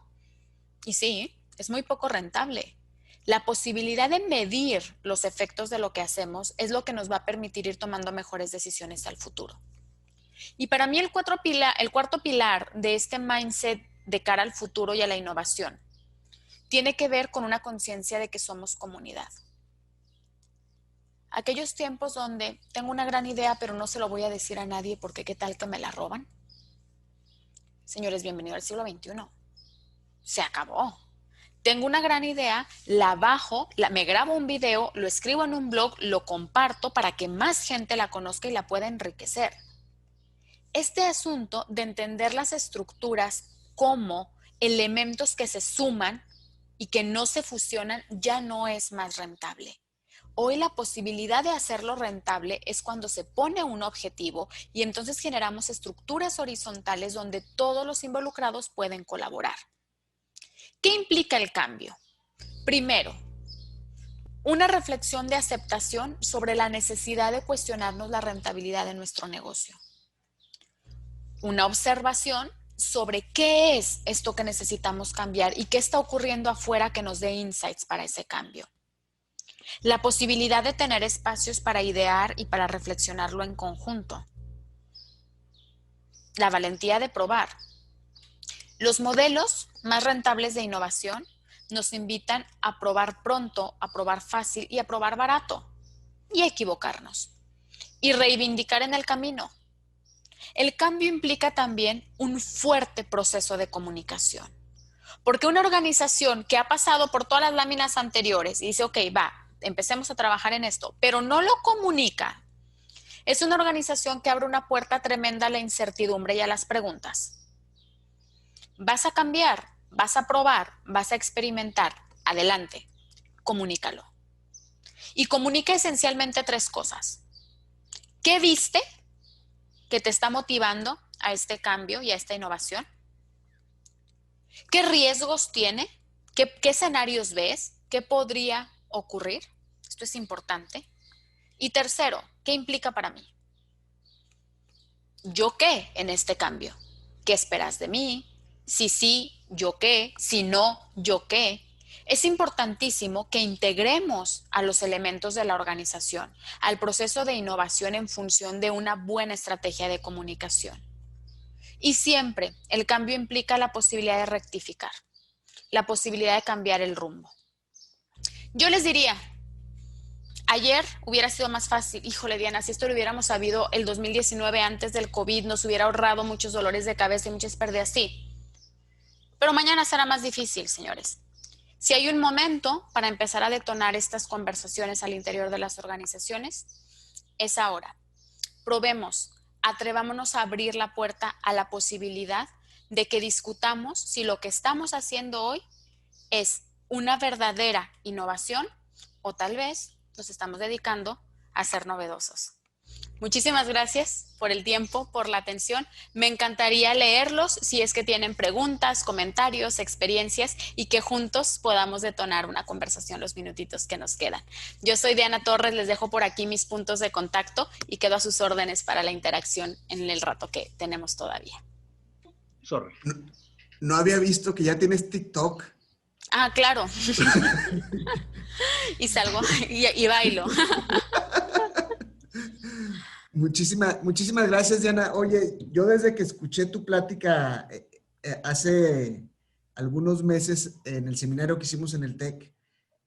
Speaker 1: Y sí, es muy poco rentable. La posibilidad de medir los efectos de lo que hacemos es lo que nos va a permitir ir tomando mejores decisiones al futuro. Y para mí el cuarto pilar de este mindset de cara al futuro y a la innovación tiene que ver con una conciencia de que somos comunidad. Aquellos tiempos donde tengo una gran idea pero no se lo voy a decir a nadie porque qué tal que me la roban. Señores, bienvenido al siglo XXI. Se acabó. Tengo una gran idea, la bajo, me grabo un video, lo escribo en un blog, lo comparto para que más gente la conozca y la pueda enriquecer. Este asunto de entender las estructuras como elementos que se suman y que no se fusionan ya no es más rentable. Hoy la posibilidad de hacerlo rentable es cuando se pone un objetivo y entonces generamos estructuras horizontales donde todos los involucrados pueden colaborar. ¿Qué implica el cambio? Primero, una reflexión de aceptación sobre la necesidad de cuestionarnos la rentabilidad de nuestro negocio. Una observación sobre qué es esto que necesitamos cambiar y qué está ocurriendo afuera que nos dé insights para ese cambio. La posibilidad de tener espacios para idear y para reflexionarlo en conjunto. La valentía de probar. Los modelos más rentables de innovación nos invitan a probar pronto, a probar fácil y a probar barato y a equivocarnos y reivindicar en el camino. El cambio implica también un fuerte proceso de comunicación, porque una organización que ha pasado por todas las láminas anteriores y dice, ok, va, empecemos a trabajar en esto, pero no lo comunica, es una organización que abre una puerta tremenda a la incertidumbre y a las preguntas. Vas a cambiar, vas a probar, vas a experimentar, adelante, comunícalo. Y comunica esencialmente 3 cosas. ¿Qué viste que te está motivando a este cambio y a esta innovación? ¿Qué riesgos tiene? ¿Qué escenarios ves? ¿Qué podría ocurrir? Esto es importante. Y tercero, ¿qué implica para mí? ¿Yo qué en este cambio? ¿Qué esperas de mí? Si sí, ¿yo qué? Si no, ¿yo qué? Es importantísimo que integremos a los elementos de la organización al proceso de innovación en función de una buena estrategia de comunicación. Y siempre el cambio implica la posibilidad de rectificar, la posibilidad de cambiar el rumbo. Yo les diría, ayer hubiera sido más fácil, híjole Diana, si esto lo hubiéramos sabido el 2019 antes del COVID, nos hubiera ahorrado muchos dolores de cabeza y muchas pérdidas, sí. Pero mañana será más difícil, señores. Si hay un momento para empezar a detonar estas conversaciones al interior de las organizaciones, es ahora. Probemos, atrevámonos a abrir la puerta a la posibilidad de que discutamos si lo que estamos haciendo hoy es una verdadera innovación o tal vez nos estamos dedicando a ser novedosos. Muchísimas gracias por el tiempo, por la atención. Me encantaría leerlos si es que tienen preguntas, comentarios, experiencias y que juntos podamos detonar una conversación los minutitos que nos quedan. Yo soy Diana Torres, les dejo por aquí mis puntos de contacto y quedo a sus órdenes para la interacción en el rato que tenemos todavía.
Speaker 2: Sorry.
Speaker 3: No había visto que ya tienes TikTok.
Speaker 1: Ah, claro. Y salgo y bailo.
Speaker 3: Muchísimas gracias, Diana. Oye, yo desde que escuché tu plática hace algunos meses en el seminario que hicimos en el TEC,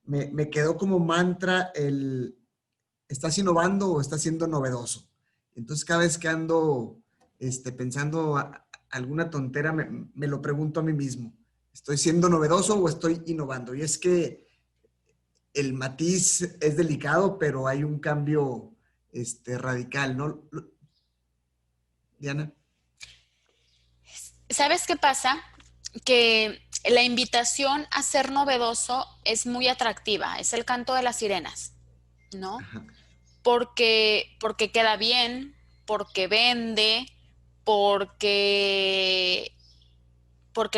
Speaker 3: me quedó como mantra el ¿estás innovando o estás siendo novedoso? Entonces, cada vez que ando pensando alguna tontera, me lo pregunto a mí mismo. ¿Estoy siendo novedoso o estoy innovando? Y es que el matiz es delicado, pero hay un cambio radical, ¿no? Diana.
Speaker 1: ¿Sabes qué pasa? Que la invitación a ser novedoso es muy atractiva, es el canto de las sirenas, ¿no?
Speaker 3: Ajá.
Speaker 1: Porque queda bien, porque vende, porque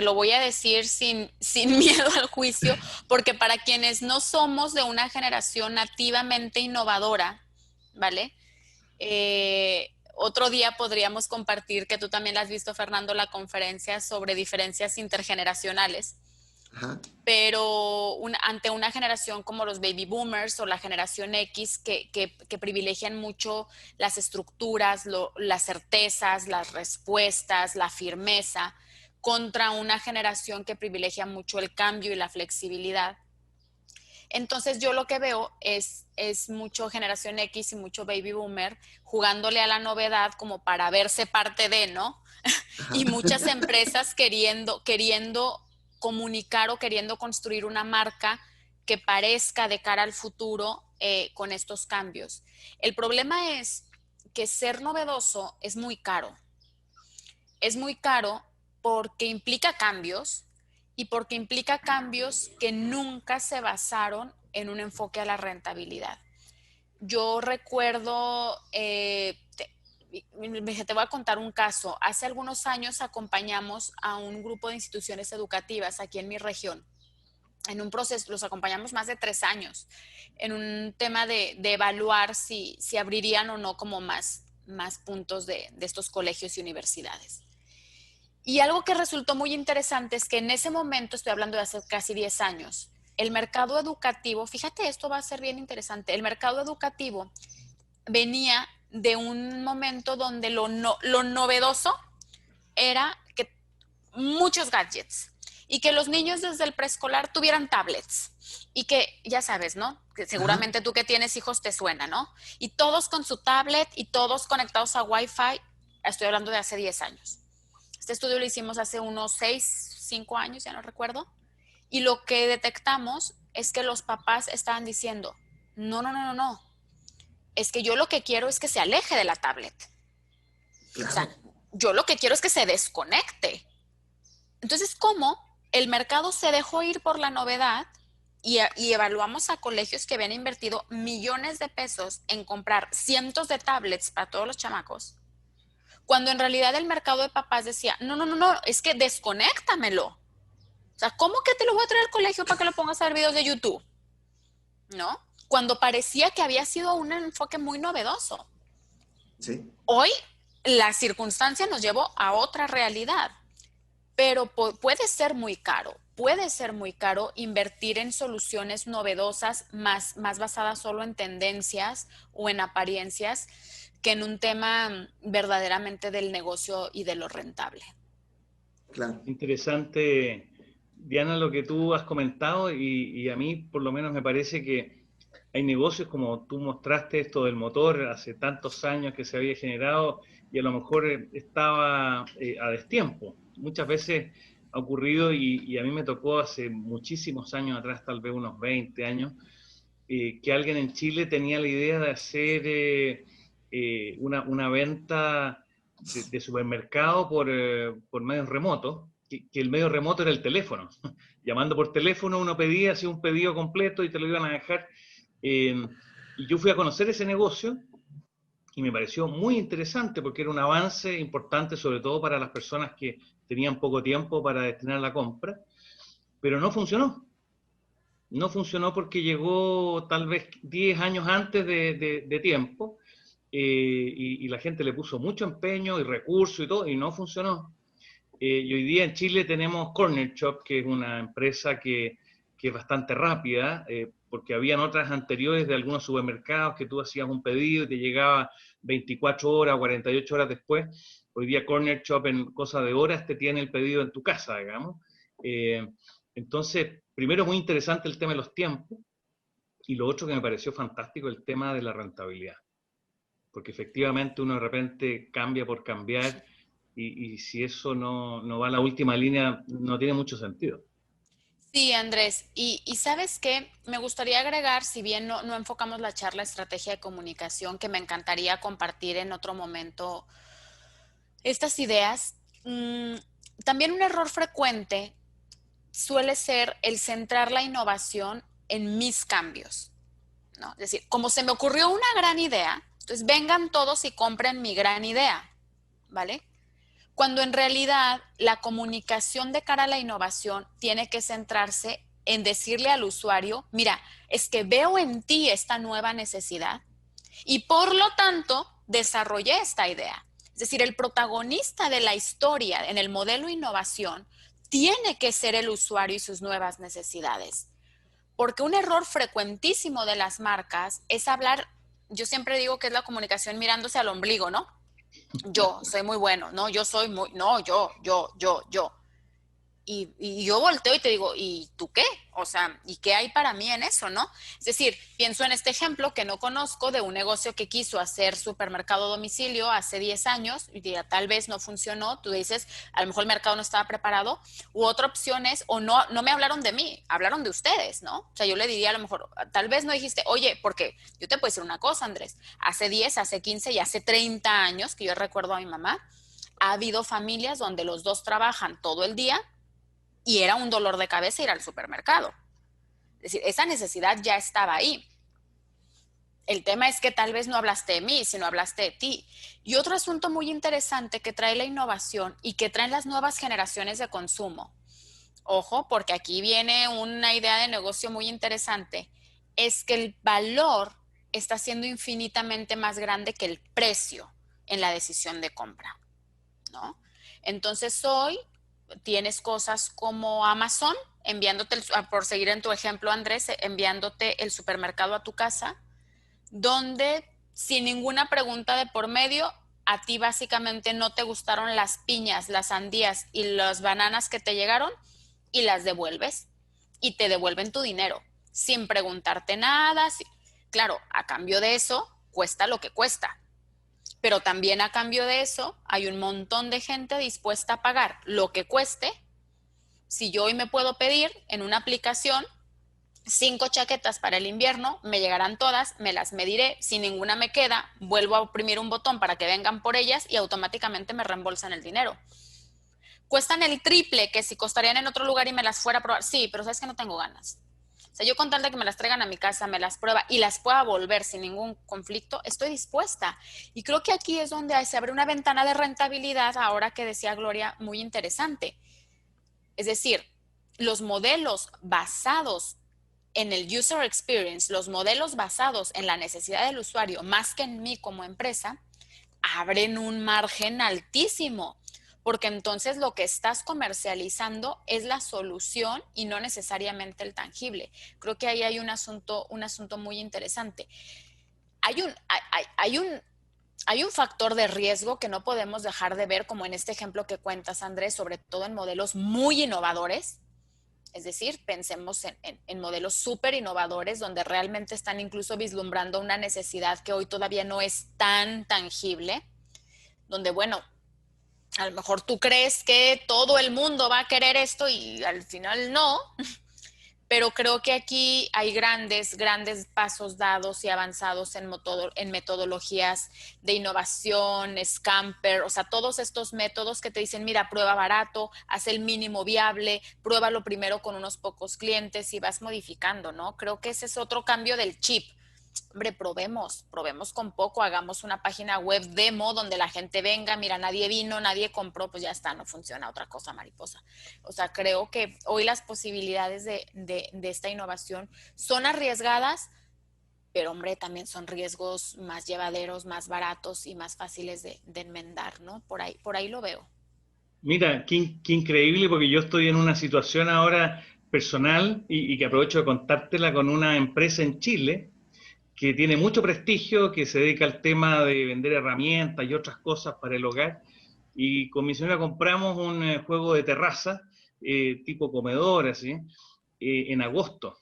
Speaker 1: lo voy a decir sin miedo al juicio, porque para quienes no somos de una generación nativamente innovadora, ¿vale? Otro día podríamos compartir, que tú también la has visto, Fernando, la conferencia sobre diferencias intergeneracionales,
Speaker 3: Ajá.
Speaker 1: pero ante una generación como los baby boomers o la generación X que privilegian mucho las estructuras, las certezas, las respuestas, la firmeza, contra una generación que privilegia mucho el cambio y la flexibilidad. Entonces yo lo que veo es mucho generación X y mucho baby boomer jugándole a la novedad como para verse parte de, ¿no?
Speaker 3: Ajá.
Speaker 1: Y muchas empresas queriendo comunicar o queriendo construir una marca que parezca de cara al futuro con estos cambios. El problema es que ser novedoso es muy caro. Es muy caro porque implica cambios y porque implica cambios que nunca se basaron en un enfoque a la rentabilidad. Yo recuerdo, te voy a contar un caso. Hace algunos años acompañamos a un grupo de instituciones educativas aquí en mi región. En un proceso, los acompañamos más de 3 años, en un tema de evaluar si abrirían o no como más puntos de estos colegios y universidades. Y algo que resultó muy interesante es que en ese momento, estoy hablando de hace casi 10 años, el mercado educativo, fíjate, esto va a ser bien interesante, el mercado educativo venía de un momento donde lo novedoso era que muchos gadgets y que los niños desde el preescolar tuvieran tablets y que, ya sabes, ¿no? Que
Speaker 3: Ajá.
Speaker 1: seguramente tú que tienes hijos te suena, ¿no? Y todos con su tablet y todos conectados a Wi-Fi, estoy hablando de hace 10 años. Este estudio lo hicimos hace unos 6, 5 años, ya no recuerdo, y lo que detectamos es que los papás estaban diciendo, no, no, no, no, no, es que yo lo que quiero es que se aleje de la tablet. O sea,
Speaker 3: Claro.
Speaker 1: yo lo que quiero es que se desconecte. Entonces, ¿cómo el mercado se dejó ir por la novedad y evaluamos a colegios que habían invertido millones de pesos en comprar cientos de tablets para todos los chamacos? Cuando en realidad el mercado de papás decía, no, no, no, no, es que desconéctamelo. O sea, ¿cómo que te lo voy a traer al colegio para que lo pongas a ver videos de YouTube? ¿No? Cuando parecía que había sido un enfoque muy novedoso.
Speaker 3: Sí.
Speaker 1: Hoy la circunstancia nos llevó a otra realidad, pero puede ser muy caro invertir en soluciones novedosas más basadas solo en tendencias o en apariencias que en un tema verdaderamente del negocio y de lo rentable.
Speaker 3: Claro.
Speaker 2: Interesante, Diana, lo que tú has comentado y a mí por lo menos me parece que hay negocios como tú mostraste esto del motor hace tantos años que se había generado y a lo mejor estaba a destiempo. Muchas veces ha ocurrido y a mí me tocó hace muchísimos años atrás, tal vez unos 20 años, que alguien en Chile tenía la idea de hacer una venta de supermercado por medios remotos, que el medio remoto era el teléfono. Llamando por teléfono uno pedía, hacía un pedido completo y te lo iban a dejar. Y yo fui a conocer ese negocio y me pareció muy interesante porque era un avance importante, sobre todo para las personas que tenían poco tiempo para destinar la compra, pero no funcionó. No funcionó porque llegó tal vez 10 años antes de tiempo y la gente le puso mucho empeño y recursos y todo y no funcionó. Y hoy día en Chile tenemos Corner Shop, que es una empresa que es bastante rápida, porque habían otras anteriores de algunos supermercados que tú hacías un pedido y te llegaba 24 horas, 48 horas después. Hoy día Corner Shop en cosa de horas te tiene el pedido en tu casa, digamos. Eh, entonces, primero muy interesante el tema de los tiempos y lo otro que me pareció fantástico el tema de la rentabilidad, porque efectivamente uno de repente cambia por cambiar y si eso no va a la última línea no tiene mucho sentido.
Speaker 1: Sí, Andrés. Y sabes qué, me gustaría agregar, si bien no enfocamos la charla estrategia de comunicación, que me encantaría compartir en otro momento estas ideas, también un error frecuente suele ser el centrar la innovación en mis cambios, ¿no? Es decir, como se me ocurrió una gran idea, entonces vengan todos y compren mi gran idea, ¿vale? Cuando en realidad la comunicación de cara a la innovación tiene que centrarse en decirle al usuario, mira, es que veo en ti esta nueva necesidad y por lo tanto desarrollé esta idea. Es decir, el protagonista de la historia en el modelo innovación tiene que ser el usuario y sus nuevas necesidades. Porque un error frecuentísimo de las marcas es hablar, yo siempre digo que es la comunicación mirándose al ombligo, ¿no? Yo soy muy bueno, no, yo soy muy, no, yo. Y yo volteo y te digo, ¿y tú qué? O sea, ¿y qué hay para mí en eso, no? Es decir, pienso en este ejemplo que no conozco de un negocio que quiso hacer supermercado a domicilio hace 10 años y tal vez no funcionó. Tú dices, a lo mejor el mercado no estaba preparado. U otra opción es, o no, no me hablaron de mí, hablaron de ustedes, ¿no? O sea, yo le diría a lo mejor, tal vez no dijiste, oye, porque yo te puedo decir una cosa, Andrés, hace 10, hace 15 y hace 30 años, que yo recuerdo a mi mamá, ha habido familias donde los dos trabajan todo el día y era un dolor de cabeza ir al supermercado. Es decir, esa necesidad ya estaba ahí. El tema es que tal vez no hablaste de mí, sino hablaste de ti. Y otro asunto muy interesante que trae la innovación y que traen las nuevas generaciones de consumo. Ojo, porque aquí viene una idea de negocio muy interesante, es que el valor está siendo infinitamente más grande que el precio en la decisión de compra, ¿no? Entonces hoy tienes cosas como Amazon, enviándote, por seguir en tu ejemplo, Andrés, enviándote el supermercado a tu casa, donde sin ninguna pregunta de por medio, a ti básicamente no te gustaron las piñas, las sandías y las bananas que te llegaron y las devuelves y te devuelven tu dinero sin preguntarte nada. Claro, a cambio de eso, cuesta lo que cuesta. Pero también a cambio de eso hay un montón de gente dispuesta a pagar lo que cueste. Si yo hoy me puedo pedir en una aplicación 5 chaquetas para el invierno, me llegarán todas, me las mediré, si ninguna me queda, vuelvo a oprimir un botón para que vengan por ellas y automáticamente me reembolsan el dinero. Cuestan el triple que si costarían en otro lugar y me las fuera a probar. Sí, pero sabes que no tengo ganas. O sea, yo con tal de que me las traigan a mi casa, me las prueba y las pueda volver sin ningún conflicto, estoy dispuesta. Y creo que aquí es donde se abre una ventana de rentabilidad, ahora que decía Gloria, muy interesante. Es decir, los modelos basados en el user experience, los modelos basados en la necesidad del usuario, más que en mí como empresa, abren un margen altísimo, porque entonces lo que estás comercializando es la solución y no necesariamente el tangible. Creo que ahí hay un asunto muy interesante. Hay un factor de riesgo que no podemos dejar de ver, como en este ejemplo que cuentas, Andrés, sobre todo en modelos muy innovadores. Es decir, pensemos en modelos súper innovadores donde realmente están incluso vislumbrando una necesidad que hoy todavía no es tan tangible, donde, bueno, a lo mejor tú crees que todo el mundo va a querer esto y al final no, pero creo que aquí hay grandes pasos dados y avanzados en metodologías de innovación, Scamper, o sea, todos estos métodos que te dicen, mira, prueba barato, haz el mínimo viable, pruébalo primero con unos pocos clientes y vas modificando, ¿no? Creo que ese es otro cambio del chip. Hombre, probemos con poco, hagamos una página web demo donde la gente venga, mira, nadie vino, nadie compró, pues ya está, no funciona, otra cosa mariposa. O sea, creo que hoy las posibilidades de esta innovación son arriesgadas, pero hombre, también son riesgos más llevaderos, más baratos y más fáciles de enmendar, ¿no? Por ahí lo veo.
Speaker 2: Mira, qué increíble, porque yo estoy en una situación ahora personal y que aprovecho de contártela con una empresa en Chile que tiene mucho prestigio, que se dedica al tema de vender herramientas y otras cosas para el hogar. Y con mi señora compramos un juego de terraza, tipo comedor, así, en agosto,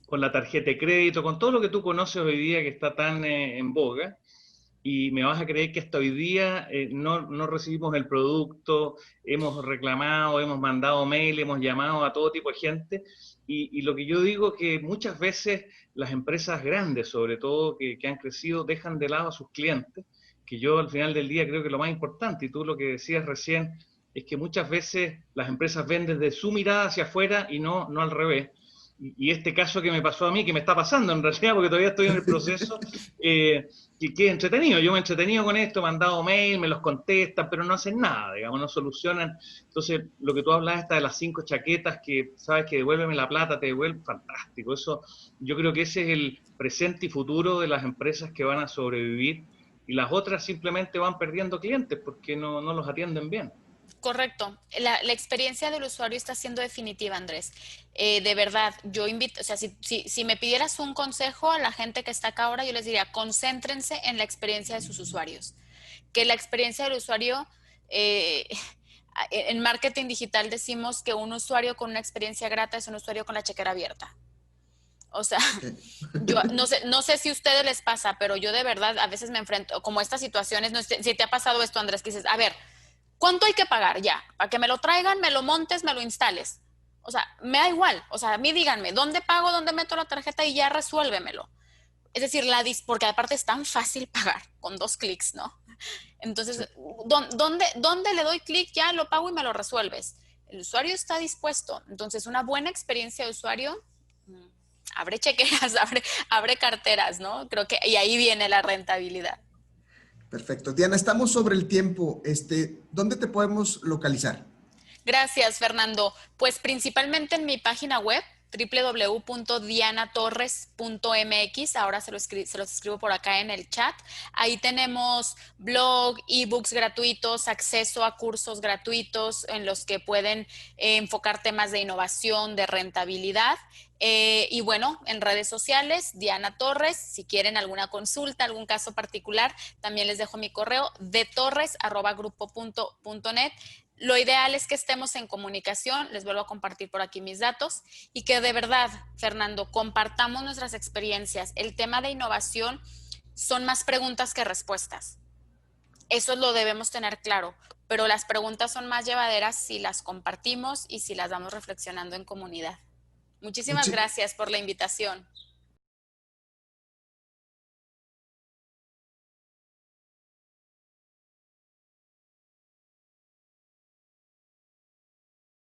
Speaker 2: con la tarjeta de crédito, con todo lo que tú conoces hoy día que está tan en boga. Y me vas a creer que hasta hoy día no recibimos el producto, hemos reclamado, hemos mandado mail, hemos llamado a todo tipo de gente, y lo que yo digo es que muchas veces las empresas grandes, sobre todo que han crecido, dejan de lado a sus clientes, que yo al final del día creo que lo más importante, y tú lo que decías recién, es que muchas veces las empresas ven desde su mirada hacia afuera y no al revés. Y este caso que me pasó a mí, que me está pasando en realidad, porque todavía estoy en el proceso, que entretenido. Yo me he entretenido con esto, me han dado mail, me los contestan, pero no hacen nada, digamos, no solucionan. Entonces, lo que tú hablas esta de las 5 chaquetas que, sabes, que devuélveme la plata, te devuelven, fantástico. Eso, yo creo que ese es el presente y futuro de las empresas que van a sobrevivir, y las otras simplemente van perdiendo clientes porque no los atienden bien.
Speaker 1: Correcto. La experiencia del usuario está siendo definitiva, Andrés. De verdad, yo invito, o sea, si me pidieras un consejo a la gente que está acá ahora, yo les diría, concéntrense en la experiencia de sus usuarios. Que la experiencia del usuario, eh, en marketing digital decimos que un usuario con una experiencia grata es un usuario con la chequera abierta. O sea, yo no sé si a ustedes les pasa, pero yo de verdad a veces me enfrento como a estas situaciones, no sé si te ha pasado esto, Andrés, que dices, a ver, ¿cuánto hay que pagar ya? Para que me lo traigan, me lo montes, me lo instales. O sea, me da igual. O sea, a mí díganme, ¿dónde pago, dónde meto la tarjeta y ya resuélvemelo? Es decir, porque aparte es tan fácil pagar con 2 clics, ¿no?
Speaker 3: Sí.
Speaker 1: Entonces, ¿dónde le doy clic? Ya lo pago y me lo resuelves. El usuario está dispuesto. Entonces, una buena experiencia de usuario abre chequeras, abre carteras, ¿no? Creo que, y ahí viene la rentabilidad.
Speaker 3: Perfecto. Diana, estamos sobre el tiempo. ¿Dónde te podemos localizar?
Speaker 1: Gracias, Fernando. Pues principalmente en mi página web, www.dianatorres.mx. Ahora se los escribo por acá en el chat. Ahí tenemos blog, ebooks gratuitos, acceso a cursos gratuitos en los que pueden enfocar temas de innovación, de rentabilidad. Y bueno, en redes sociales, Diana Torres. Si quieren alguna consulta, algún caso particular, también les dejo mi correo detorres@grupo.net. Lo ideal es que estemos en comunicación, les vuelvo a compartir por aquí mis datos y que de verdad, Fernando, compartamos nuestras experiencias. El tema de innovación son más preguntas que respuestas. Eso lo debemos tener claro, pero las preguntas son más llevaderas si las compartimos y si las vamos reflexionando en comunidad. Muchísimas
Speaker 3: Muchi-
Speaker 1: gracias por la invitación.